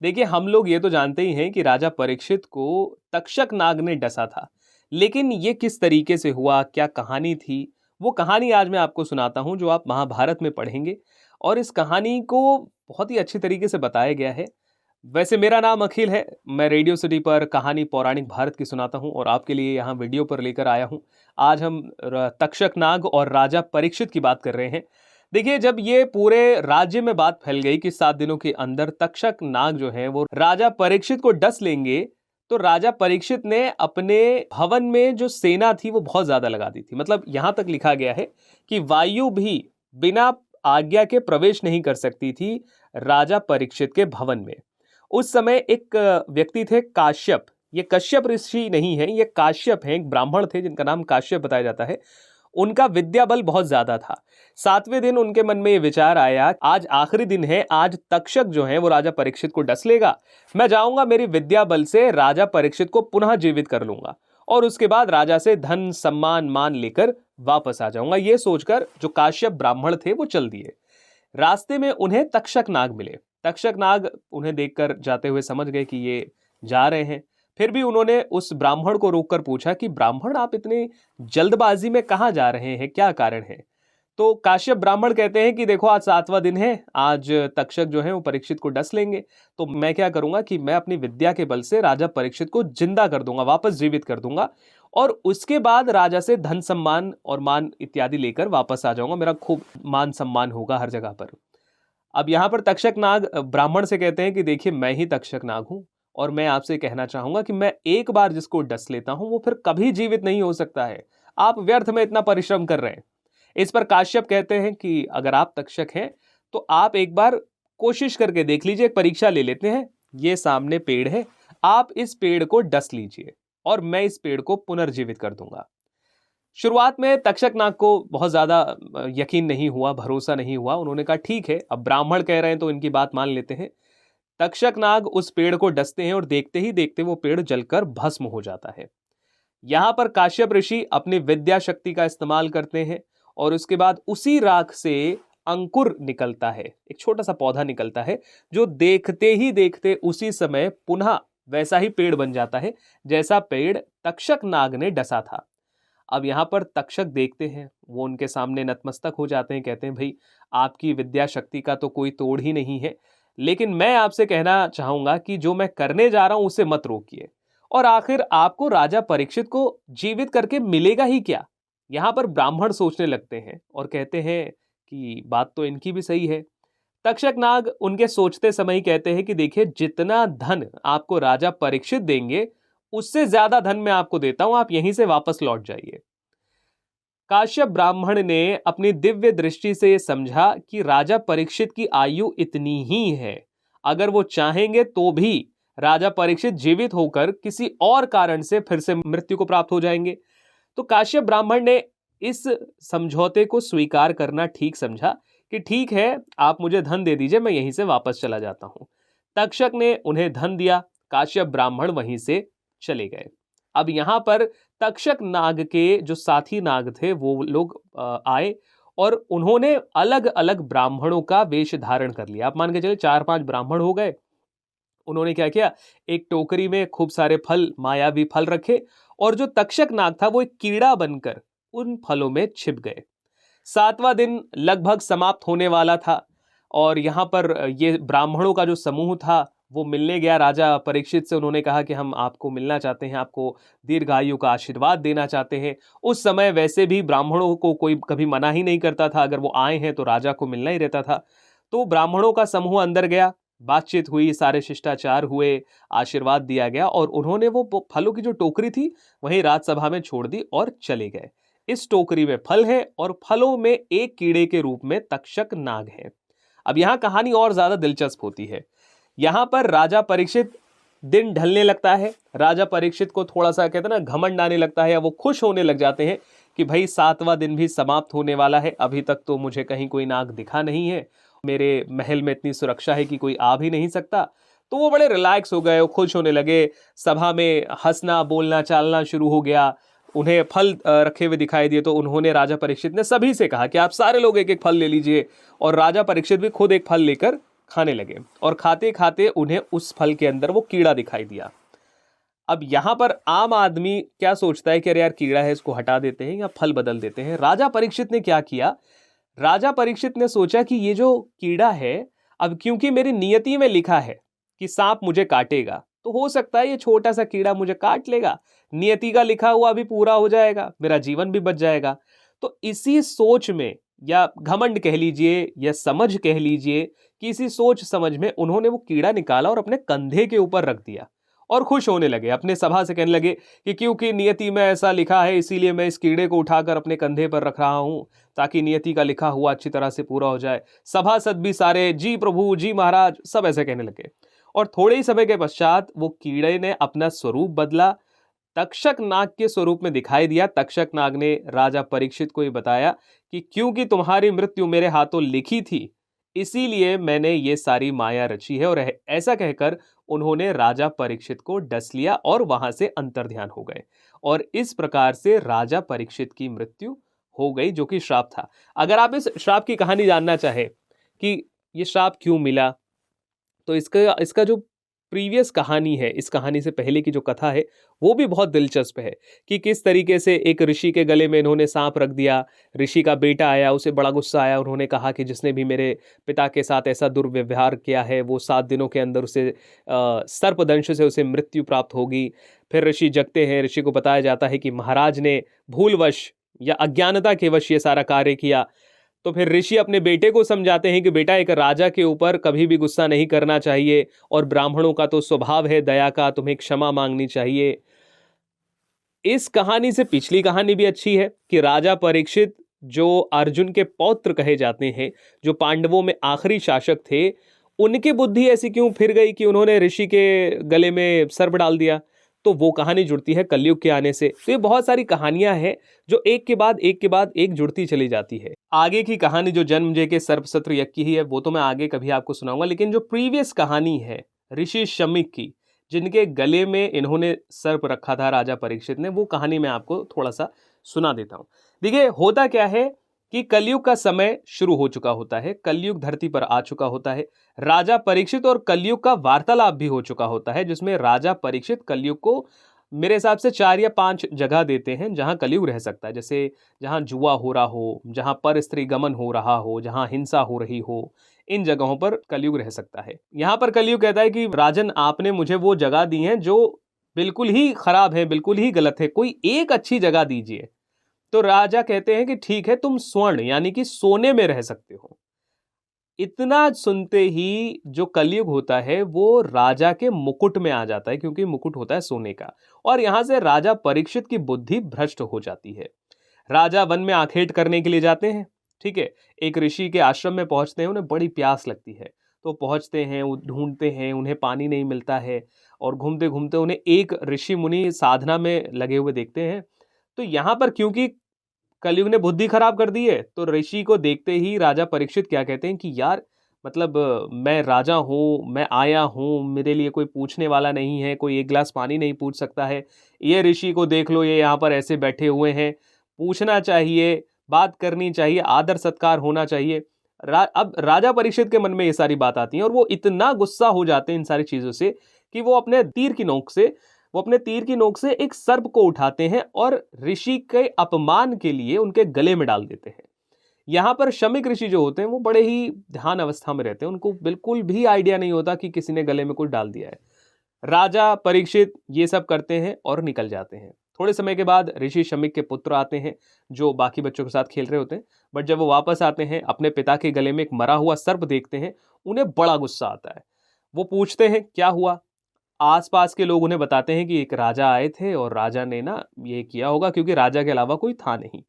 देखिए, हम लोग ये तो जानते ही हैं कि राजा परीक्षित को तक्षक नाग ने डसा था। लेकिन ये किस तरीके से हुआ, क्या कहानी थी, वो कहानी आज मैं आपको सुनाता हूँ जो आप महाभारत में पढ़ेंगे। और इस कहानी को बहुत ही अच्छे तरीके से बताया गया है। वैसे मेरा नाम अखिल है, मैं रेडियो सिटी पर कहानी पौराणिक भारत की सुनाता हूँ और आपके लिए यहाँ वीडियो पर लेकर आया हूँ। आज हम तक्षक नाग और राजा परीक्षित की बात कर रहे हैं। देखिए, जब ये पूरे राज्य में बात फैल गई कि 7 दिनों के अंदर तक्षक नाग जो है वो राजा परीक्षित को डस लेंगे, तो राजा परीक्षित ने अपने भवन में जो सेना थी वो बहुत ज्यादा लगा दी थी। मतलब यहां तक लिखा गया है कि वायु भी बिना आज्ञा के प्रवेश नहीं कर सकती थी राजा परीक्षित के भवन में। उस समय एक व्यक्ति थे काश्यप। ये कश्यप ऋषि नहीं है, ये काश्यप हैं, एक ब्राह्मण थे जिनका नाम काश्यप बताया जाता है। उनका विद्या बल बहुत ज्यादा था। 7वें दिन उनके मन में ये विचार आया, आज आखिरी दिन है, आज तक्षक जो है वो राजा परीक्षित को डस लेगा। मैं जाऊंगा, मेरी विद्या बल से राजा परीक्षित को पुनः जीवित कर लूंगा और उसके बाद राजा से धन सम्मान मान लेकर वापस आ जाऊंगा। ये सोचकर जो काश्यप ब्राह्मण थे वो चल दिए। रास्ते में उन्हें तक्षक नाग मिले। तक्षक नाग उन्हें देखकर जाते हुए समझ गए कि ये जा रहे हैं। फिर भी उन्होंने उस ब्राह्मण को रोककर पूछा कि ब्राह्मण, आप इतने जल्दबाजी में कहाँ जा रहे हैं, क्या कारण है? तो काश्यप ब्राह्मण कहते हैं कि देखो, आज 7वां दिन है, आज तक्षक जो है वो परीक्षित को डस लेंगे। तो मैं क्या करूंगा कि मैं अपनी विद्या के बल से राजा परीक्षित को जिंदा कर दूंगा, वापस जीवित कर दूंगा और उसके बाद राजा से धन सम्मान और मान इत्यादि लेकर वापस आ जाऊंगा। मेरा खूब मान सम्मान होगा हर जगह पर। अब यहाँ पर तक्षक नाग ब्राह्मण से कहते हैं कि देखिए, मैं ही तक्षक नाग हूं और मैं आपसे कहना चाहूंगा कि मैं एक बार जिसको डस लेता हूं वो फिर कभी जीवित नहीं हो सकता है। आप व्यर्थ में इतना परिश्रम कर रहे हैं। इस पर काश्यप कहते हैं कि अगर आप तक्षक हैं तो आप एक बार कोशिश करके देख लीजिए, एक परीक्षा ले लेते हैं। ये सामने पेड़ है, आप इस पेड़ को डस लीजिए और मैं इस पेड़ को पुनर्जीवित कर दूंगा। शुरुआत में तक्षक नाग को बहुत ज्यादा यकीन नहीं हुआ, भरोसा नहीं हुआ। उन्होंने कहा ठीक है, अब ब्राह्मण कह रहे हैं तो इनकी बात मान लेते हैं। तक्षक नाग उस पेड़ को डसते हैं और देखते ही देखते वो पेड़ जलकर भस्म हो जाता है। यहां पर काश्यप ऋषि अपनी विद्या शक्ति का इस्तेमाल करते हैं और उसके बाद उसी राख से अंकुर निकलता है, एक छोटा सा पौधा निकलता है जो देखते ही देखते उसी समय पुनः वैसा ही पेड़ बन जाता है जैसा पेड़ तक्षक नाग ने डसा था। अब यहाँ पर तक्षक देखते हैं, वो उनके सामने नतमस्तक हो जाते हैं, कहते हैं भाई, आपकी विद्या शक्ति का तो कोई तोड़ ही नहीं है, लेकिन मैं आपसे कहना चाहूंगा कि जो मैं करने जा रहा हूं उसे मत रोकिए। और आखिर आपको राजा परीक्षित को जीवित करके मिलेगा ही क्या? यहाँ पर ब्राह्मण सोचने लगते हैं और कहते हैं कि बात तो इनकी भी सही है। तक्षक नाग उनके सोचते समय ही कहते हैं कि देखिए, जितना धन आपको राजा परीक्षित देंगे उससे ज्यादा धन मैं आपको देता हूं, आप यहीं से वापस लौट जाइए। काश्यप ब्राह्मण ने अपनी दिव्य दृष्टि से समझा कि राजा परीक्षित की आयु इतनी ही है, अगर वो चाहेंगे तो भी राजा परीक्षित जीवित होकर किसी और कारण से फिर से मृत्यु को प्राप्त हो जाएंगे। तो काश्यप ब्राह्मण ने इस समझौते को स्वीकार करना ठीक समझा कि ठीक है, आप मुझे धन दे दीजिए, मैं यहीं से वापस चला जाता हूं। तक्षक ने उन्हें धन दिया, काश्यप ब्राह्मण वहीं से चले गए। अब यहां पर तक्षक नाग के जो साथी नाग थे वो लोग आए और उन्होंने अलग अलग ब्राह्मणों का वेश धारण कर लिया। आप मान के चले 4-5 ब्राह्मण हो गए। उन्होंने क्या किया, एक टोकरी में खूब सारे फल, मायावी फल रखे और जो तक्षक नाग था वो एक कीड़ा बनकर उन फलों में छिप गए। 7वां दिन लगभग समाप्त होने वाला था और यहाँ पर ये ब्राह्मणों का जो समूह था वो मिलने गया राजा परीक्षित से। उन्होंने कहा कि हम आपको मिलना चाहते हैं, आपको दीर्घायु का आशीर्वाद देना चाहते हैं। उस समय वैसे भी ब्राह्मणों को कोई कभी मना ही नहीं करता था, अगर वो आए हैं तो राजा को मिलना ही रहता था। तो ब्राह्मणों का समूह अंदर गया, बातचीत हुई, सारे शिष्टाचार हुए, आशीर्वाद दिया गया और उन्होंने वो फलों की जो टोकरी थी वहीं राजसभा में छोड़ दी और चले गए। इस टोकरी में फल है और फलों में एक कीड़े के रूप में तक्षक नाग है। अब यहां कहानी और ज्यादा दिलचस्प होती है। यहां पर राजा परीक्षित, दिन ढलने लगता है, राजा परीक्षित को थोड़ा सा कहते हैं ना घमंड आने लगता है या वो खुश होने लग जाते हैं कि भाई 7वां दिन भी समाप्त होने वाला है, अभी तक तो मुझे कहीं कोई नाग दिखा नहीं है, मेरे महल में इतनी सुरक्षा है कि कोई आ भी नहीं सकता। तो वो बड़े रिलैक्स हो गए, खुश होने लगे, सभा में हंसना बोलना चालना शुरू हो गया। उन्हें फल रखे हुए दिखाई दिए तो उन्होंने, राजा परीक्षित ने सभी से कहा कि आप सारे लोग एक एक फल ले लीजिए और राजा परीक्षित भी खुद एक फल लेकर खाने लगे और खाते खाते उन्हें उस फल के अंदर वो कीड़ा दिखाई दिया। अब यहाँ पर आम आदमी क्या सोचता है कि अरे यार कीड़ा है, इसको हटा देते हैं या फल बदल देते हैं। राजा परीक्षित ने क्या किया, राजा परीक्षित ने सोचा कि ये जो कीड़ा है, अब क्योंकि मेरी नियति में लिखा है कि सांप मुझे काटेगा, तो हो सकता है ये छोटा सा कीड़ा मुझे काट लेगा, नियति का लिखा हुआ भी पूरा हो जाएगा, मेरा जीवन भी बच जाएगा। तो इसी सोच में, या घमंड कह लीजिए या समझ कह लीजिए, कि इसी सोच समझ में उन्होंने वो कीड़ा निकाला और अपने कंधे के ऊपर रख दिया और खुश होने लगे। अपने सभा से कहने लगे कि क्योंकि नियति में ऐसा लिखा है, इसीलिए मैं इस कीड़े को उठाकर अपने कंधे पर रख रहा हूं, ताकि नियति का लिखा हुआ अच्छी तरह से पूरा हो जाए। सभासद भी सारे जी प्रभु, जी महाराज, सब ऐसे कहने लगे। और थोड़े ही समय के पश्चात वो कीड़े ने अपना स्वरूप बदला, तक्षक नाग के स्वरूप में दिखाई दिया। तक्षक नाग ने राजा परीक्षित को ये बताया कि क्योंकि तुम्हारी मृत्यु मेरे हाथों लिखी थी, इसीलिए मैंने ये सारी माया रची है। और ऐसा कहकर उन्होंने राजा परीक्षित को डस लिया और वहां से अंतर्ध्यान हो गए। और इस प्रकार से राजा परीक्षित की मृत्यु हो गई, जो कि श्राप था। अगर आप इस श्राप की कहानी जानना चाहे कि ये श्राप क्यों मिला, तो इसका इसका जो प्रीवियस कहानी है, इस कहानी से पहले की जो कथा है, वो भी बहुत दिलचस्प है कि किस तरीके से एक ऋषि के गले में इन्होंने सांप रख दिया। ऋषि का बेटा आया, उसे बड़ा गुस्सा आया, उन्होंने कहा कि जिसने भी मेरे पिता के साथ ऐसा दुर्व्यवहार किया है, वो 7 दिनों के अंदर उसे सर्पदंश से उसे मृत्यु प्राप्त होगी। फिर ऋषि जगते हैं, ऋषि को बताया जाता है कि महाराज ने भूलवश या अज्ञानता के वश ये सारा कार्य किया। तो फिर ऋषि अपने बेटे को समझाते हैं कि बेटा, एक राजा के ऊपर कभी भी गुस्सा नहीं करना चाहिए, और ब्राह्मणों का तो स्वभाव है दया का, तुम्हें क्षमा मांगनी चाहिए। इस कहानी से पिछली कहानी भी अच्छी है कि राजा परीक्षित, जो अर्जुन के पौत्र कहे जाते हैं, जो पांडवों में आखिरी शासक थे, उनकी बुद्धि ऐसी क्यों फिर गई कि उन्होंने ऋषि के गले में सर्प डाल दिया। तो वो कहानी जुड़ती है कलयुग के आने से। तो ये बहुत सारी कहानियां हैं जो एक के बाद एक के बाद एक जुड़ती चली जाती है। आगे की कहानी जो जन्मजय के सर्पसत्र यज्ञ की ही है, वो तो मैं आगे कभी आपको सुनाऊंगा। लेकिन जो प्रीवियस कहानी है ऋषि शमीक की, जिनके गले में इन्होंने सर्प रखा था राजा परीक्षित ने, वो कहानी मैं आपको थोड़ा सा सुना देता हूं। देखिए, होता क्या है कि कलयुग का समय शुरू हो चुका होता है, कलयुग धरती पर आ चुका होता है। राजा परीक्षित और कलयुग का वार्तालाप भी हो चुका होता है, जिसमें राजा परीक्षित कलयुग को मेरे हिसाब से 4 या 5 जगह देते हैं जहां कलयुग रह सकता है। जैसे जहां जुआ हो रहा हो, जहां पर स्त्री गमन हो रहा हो, जहां हिंसा हो रही हो, इन जगहों पर कलयुग रह सकता है। यहां पर कलयुग कहता है कि राजन, आपने मुझे वो जगह दी है जो बिल्कुल ही खराब है, बिल्कुल ही गलत है, कोई एक अच्छी जगह दीजिए। तो राजा कहते हैं कि ठीक है, तुम स्वर्ण यानी कि सोने में रह सकते हो। इतना सुनते ही जो कलयुग होता है वो राजा के मुकुट में आ जाता है, क्योंकि मुकुट होता है सोने का। और यहां से राजा परीक्षित की बुद्धि भ्रष्ट हो जाती है। राजा वन में आखेट करने के लिए जाते हैं, ठीक है। एक ऋषि के आश्रम में पहुंचते हैं, उन्हें बड़ी प्यास लगती है, तो पहुंचते हैं, वो ढूंढते हैं, उन्हें पानी नहीं मिलता है। और घूमते घूमते उन्हें एक ऋषि मुनि साधना में लगे हुए देखते हैं। तो यहां पर क्योंकि कलयुग ने बुद्धि खराब कर दी है, तो ऋषि को देखते ही राजा परीक्षित क्या कहते हैं कि यार, मतलब मैं राजा हूँ, मैं आया हूँ, मेरे लिए कोई पूछने वाला नहीं है, कोई एक गिलास पानी नहीं पूछ सकता है। ये ऋषि को देख लो, ये यहाँ पर ऐसे बैठे हुए हैं, पूछना चाहिए, बात करनी चाहिए, आदर सत्कार होना चाहिए। अब राजा परीक्षित के मन में ये सारी बात आती है और वो इतना गुस्सा हो जाते हैं इन सारी चीजों से कि वो अपने तीर की नोक से एक सर्प को उठाते हैं और ऋषि के अपमान के लिए उनके गले में डाल देते हैं। यहां पर शमीक ऋषि जो होते हैं वो बड़े ही ध्यान अवस्था में रहते हैं, उनको बिल्कुल भी आइडिया नहीं होता कि किसी ने गले में कुछ डाल दिया है। राजा परीक्षित ये सब करते हैं और निकल जाते हैं। थोड़े समय के बाद ऋषि शमीक के पुत्र आते हैं, जो बाकी बच्चों के साथ खेल रहे होते हैं। बट जब वो वापस आते हैं, अपने पिता के गले में एक मरा हुआ सर्प देखते हैं, उन्हें बड़ा गुस्सा आता है। वो पूछते हैं क्या हुआ। आसपास के लोग उन्हें बताते हैं कि एक राजा आए थे और राजा ने ना ये किया होगा, क्योंकि राजा के अलावा कोई था नहीं।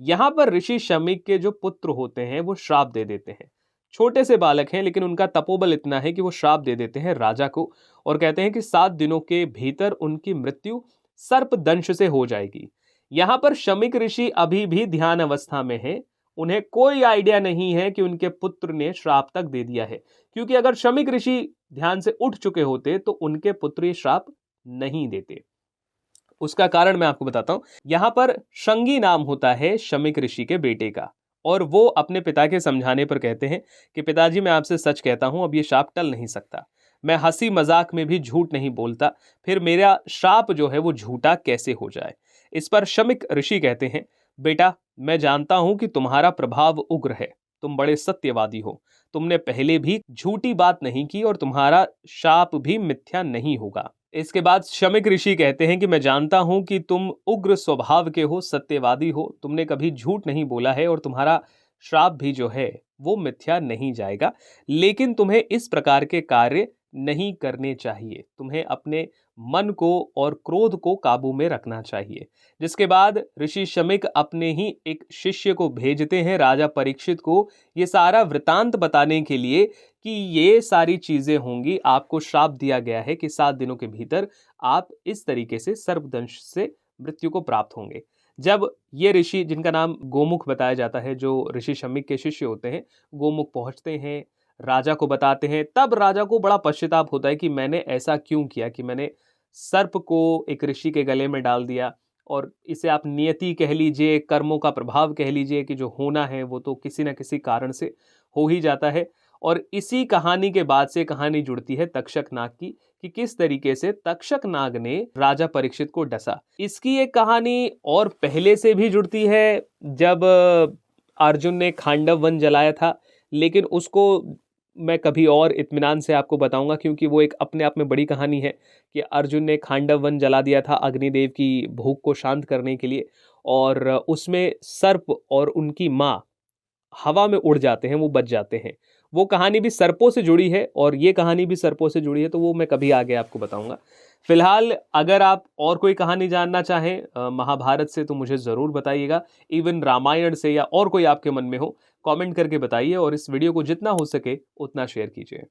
यहां पर ऋषि शमीक के जो पुत्र होते हैं वो श्राप दे देते हैं। छोटे से बालक हैं, लेकिन उनका तपोबल इतना है कि वो श्राप दे देते हैं राजा को और कहते हैं कि 7 दिनों के भीतर उनकी मृत्यु सर्प दंश से हो जाएगी। यहां पर शमीक ऋषि अभी भी ध्यान अवस्था में है, उन्हें कोई आइडिया नहीं है कि उनके पुत्र ने श्राप तक दे दिया है, क्योंकि अगर शमीक ऋषि ध्यान से उठ चुके होते तो उनके पुत्र ये श्राप नहीं देते। उसका कारण मैं आपको बताता हूं। यहां पर शंगी नाम होता है शमीक ऋषि के बेटे का, और वो अपने पिता के समझाने पर कहते हैं कि पिताजी, मैं आपसे सच कहता हूं, अब ये श्राप टल नहीं सकता। मैं हंसी मजाक में भी झूठ नहीं बोलता, फिर मेरा श्राप जो है वो झूठा कैसे हो जाए। इस पर शमिक ऋषि कहते हैं, बेटा, मैं जानता हूं कि तुम्हारा प्रभाव उग्र है, तुम बड़े सत्यवादी हो, तुमने पहले भी झूठी बात नहीं की और तुम्हारा शाप भी मिथ्या नहीं होगा। इसके बाद शमिक ऋषि कहते हैं कि मैं जानता हूं कि तुम उग्र स्वभाव के हो, सत्यवादी हो, तुमने कभी झूठ नहीं बोला है और तुम्हारा श्राप भी जो है वो मिथ्या नहीं जाएगा, लेकिन तुम्हें इस प्रकार के कार्य नहीं करने चाहिए। तुम्हें अपने मन को और क्रोध को काबू में रखना चाहिए। जिसके बाद ऋषि शमिक अपने ही एक शिष्य को भेजते हैं राजा परीक्षित को ये सारा वृतांत बताने के लिए कि ये सारी चीजें होंगी। आपको श्राप दिया गया है कि 7 दिनों के भीतर आप इस तरीके से सर्पदंश से मृत्यु को प्राप्त होंगे। जब ये ऋषि, जिनका नाम गोमुख बताया जाता है, जो ऋषि शमिक के शिष्य होते हैं, गोमुख पहुंचते हैं, राजा को बताते हैं, तब राजा को बड़ा पश्चाताप होता है कि मैंने ऐसा क्यों किया, कि मैंने सर्प को एक ऋषि के गले में डाल दिया। और इसे आप नियति कह लीजिए, कर्मों का प्रभाव कह लीजिए, कि जो होना है वो तो किसी न किसी कारण से हो ही जाता है। और इसी कहानी के बाद से कहानी जुड़ती है तक्षक नाग की, कि किस तरीके से तक्षक नाग ने राजा परीक्षित को डसा। इसकी एक कहानी और पहले से भी जुड़ती है, जब अर्जुन ने खांडव वन जलाया था, लेकिन उसको मैं कभी और इत्मीनान से आपको बताऊंगा, क्योंकि वो एक अपने आप में बड़ी कहानी है कि अर्जुन ने खांडव वन जला दिया था अग्निदेव की भूख को शांत करने के लिए, और उसमें सर्प और उनकी माँ हवा में उड़ जाते हैं, वो बच जाते हैं। वो कहानी भी सर्पों से जुड़ी है और ये कहानी भी सर्पों से जुड़ी है, तो वो मैं कभी आगे आपको बताऊंगा। फिलहाल अगर आप और कोई कहानी जानना चाहें महाभारत से, तो मुझे ज़रूर बताइएगा। इवन रामायण से या और कोई आपके मन में हो, कमेंट करके बताइए, और इस वीडियो को जितना हो सके उतना शेयर कीजिए।